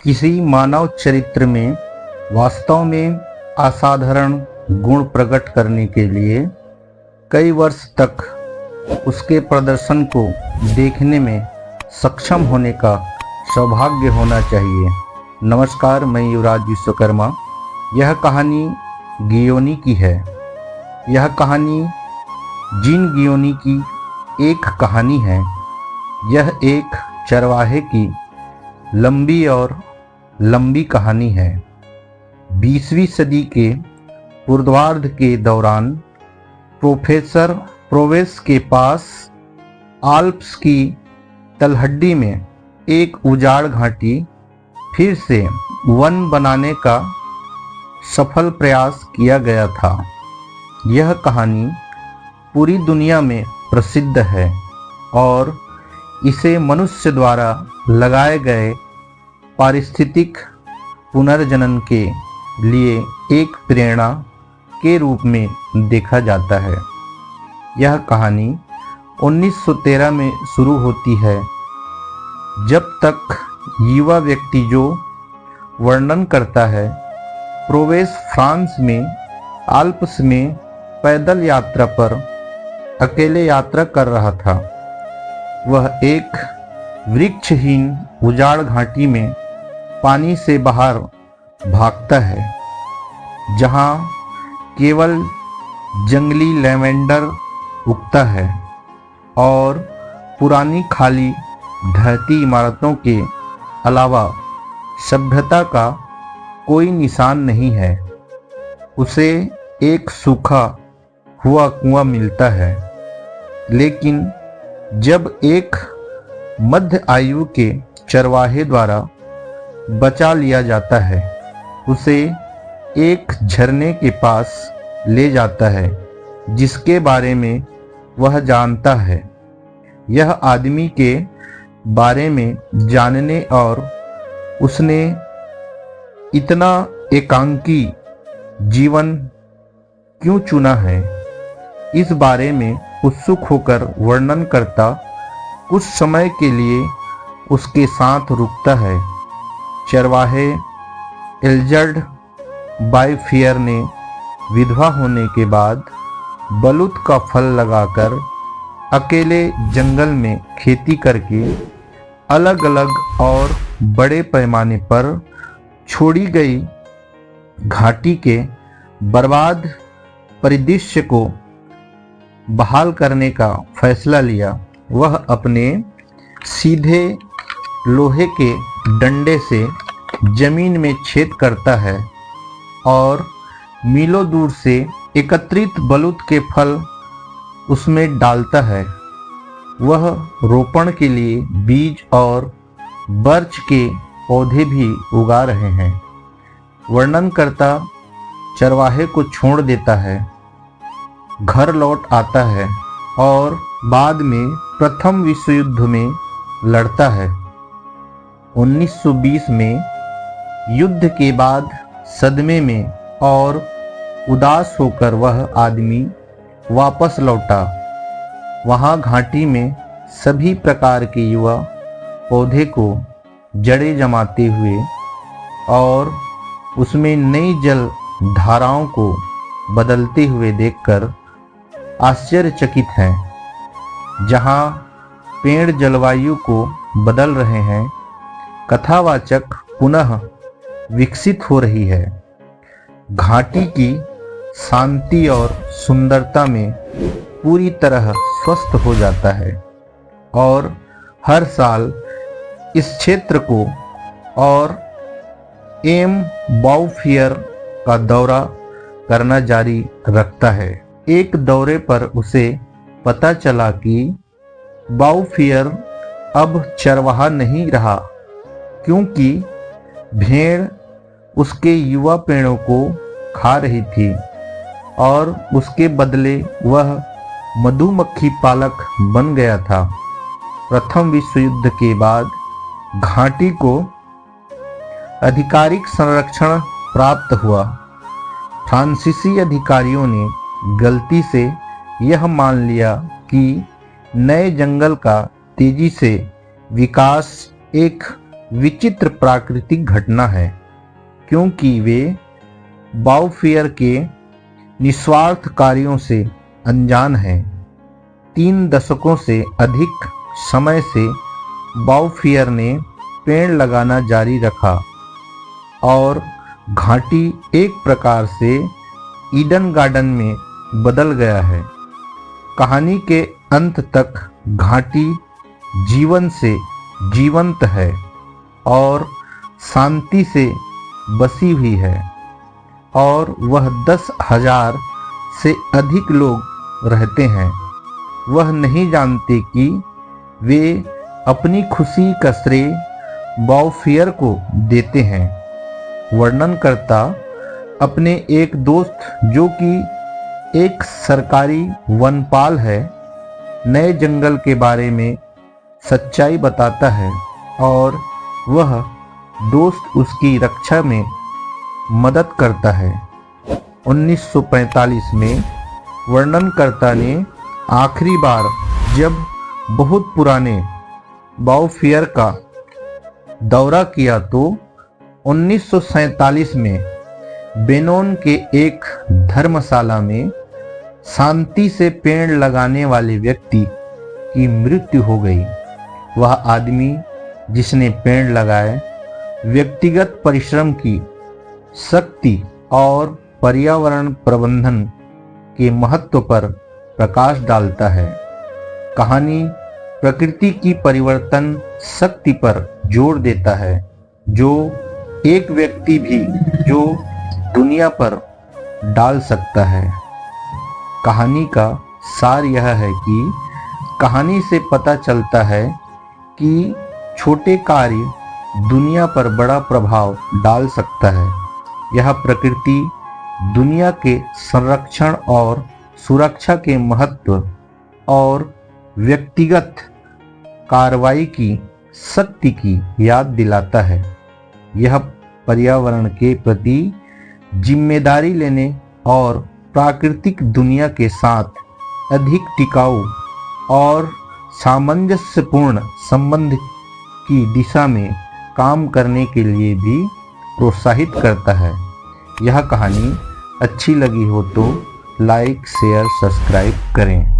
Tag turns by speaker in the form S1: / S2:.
S1: किसी मानव चरित्र में वास्तव में असाधारण गुण प्रकट करने के लिए कई वर्ष तक उसके प्रदर्शन को देखने में सक्षम होने का सौभाग्य होना चाहिए। नमस्कार, मैं युवराज विश्वकर्मा। यह कहानी गियोनी की है। यह कहानी जिन गियोनी की एक कहानी है। यह एक चरवाहे की लंबी कहानी है। 20वीं सदी के पूर्वार्ध के दौरान प्रोफेसर प्रोवेस के पास आल्प्स की तलहटी में एक उजाड़ घाटी फिर से वन बनाने का सफल प्रयास किया गया था। यह कहानी पूरी दुनिया में प्रसिद्ध है और इसे मनुष्य द्वारा लगाए गए पारिस्थितिक पुनर्जनन के लिए एक प्रेरणा के रूप में देखा जाता है। यह कहानी 1913 में शुरू होती है, जब तक युवा व्यक्ति जो वर्णन करता है प्रोवेस फ्रांस में आल्प्स में पैदल यात्रा पर अकेले यात्रा कर रहा था। वह एक वृक्षहीन उजाड़ घाटी में पानी से बाहर भागता है, जहां केवल जंगली लेवेंडर उगता है और पुरानी खाली ढहती इमारतों के अलावा सभ्यता का कोई निशान नहीं है। उसे एक सूखा हुआ कुआं मिलता है, लेकिन जब एक मध्य आयु के चरवाहे द्वारा बचा लिया जाता है, उसे एक झरने के पास ले जाता है जिसके बारे में वह जानता है। यह आदमी के बारे में जानने और उसने इतना एकांकी जीवन क्यों चुना है, इस बारे में उत्सुक होकर वर्णनकर्ता कुछ समय के लिए उसके साथ रुकता है। चरवाहे एल्जर्ड बायफियर ने विधवा होने के बाद बलूत का फल लगाकर अकेले जंगल में खेती करके अलग अलग और बड़े पैमाने पर छोड़ी गई घाटी के बर्बाद परिदृश्य को बहाल करने का फैसला लिया। वह अपने सीधे लोहे के डंडे से जमीन में छेद करता है और मीलों दूर से एकत्रित बलूत के फल उसमें डालता है। वह रोपण के लिए बीज और बर्च के पौधे भी उगा रहे हैं। वर्णनकर्ता चरवाहे को छोड़ देता है, घर लौट आता है और बाद में प्रथम विश्व युद्ध में लड़ता है। 1920 में युद्ध के बाद सदमे में और उदास होकर वह आदमी वापस लौटा। वहां घाटी में सभी प्रकार के युवा पौधे को जड़ें जमाते हुए और उसमें नई जल धाराओं को बदलते हुए देखकर आश्चर्यचकित हैं। जहां पेड़ जलवायु को बदल रहे हैं, कथावाचक पुनः विकसित हो रही है। घाटी की शांति और सुंदरता में पूरी तरह स्वस्थ हो जाता है और हर साल इस क्षेत्र को और एम बाउफियर का दौरा करना जारी रखता है। एक दौरे पर उसे पता चला कि बाउफियर अब चरवाहा नहीं रहा, क्योंकि भेड़ उसके युवा पेड़ों को खा रही थी और उसके बदले वह मधुमक्खी पालक बन गया था। प्रथम विश्व युद्ध के बाद घाटी को आधिकारिक संरक्षण प्राप्त हुआ। फ्रांसीसी अधिकारियों ने गलती से यह मान लिया कि नए जंगल का तेजी से विकास एक विचित्र प्राकृतिक घटना है, क्योंकि वे बाउफियर के निस्वार्थ कार्यों से अनजान हैं। 3 दशकों से अधिक समय से बाउफियर ने पेड़ लगाना जारी रखा और घाटी एक प्रकार से ईडन गार्डन में बदल गया है। कहानी के अंत तक घाटी जीवन से जीवंत है और शांति से बसी हुई है, और वह 10,000 से अधिक लोग रहते हैं। वह नहीं जानते कि वे अपनी खुशी का श्रेय बाउफियर को देते हैं। वर्णनकर्ता अपने एक दोस्त, जो कि एक सरकारी वनपाल है, नए जंगल के बारे में सच्चाई बताता है और वह दोस्त उसकी रक्षा में मदद करता है। 1945 में वर्णनकर्ता ने आखिरी बार जब बहुत पुराने बाउफियर का दौरा किया तो 1947 में बेनोन के एक धर्मशाला में शांति से पेड़ लगाने वाले व्यक्ति की मृत्यु हो गई। वह आदमी जिसने पेड़ लगाए व्यक्तिगत परिश्रम की शक्ति और पर्यावरण प्रबंधन के महत्व पर प्रकाश डालता है। कहानी प्रकृति की परिवर्तन शक्ति पर जोर देता है, जो एक व्यक्ति भी जो दुनिया पर डाल सकता है। कहानी का सार यह है कि कहानी से पता चलता है कि छोटे कार्य दुनिया पर बड़ा प्रभाव डाल सकता है। यह प्रकृति दुनिया के संरक्षण और सुरक्षा के महत्व और व्यक्तिगत कार्रवाई की शक्ति की याद दिलाता है। यह पर्यावरण के प्रति जिम्मेदारी लेने और प्राकृतिक दुनिया के साथ अधिक टिकाऊ और सामंजस्यपूर्ण संबंध की दिशा में काम करने के लिए भी प्रोत्साहित करता है। यह कहानी अच्छी लगी हो तो लाइक, शेयर, सब्सक्राइब करें।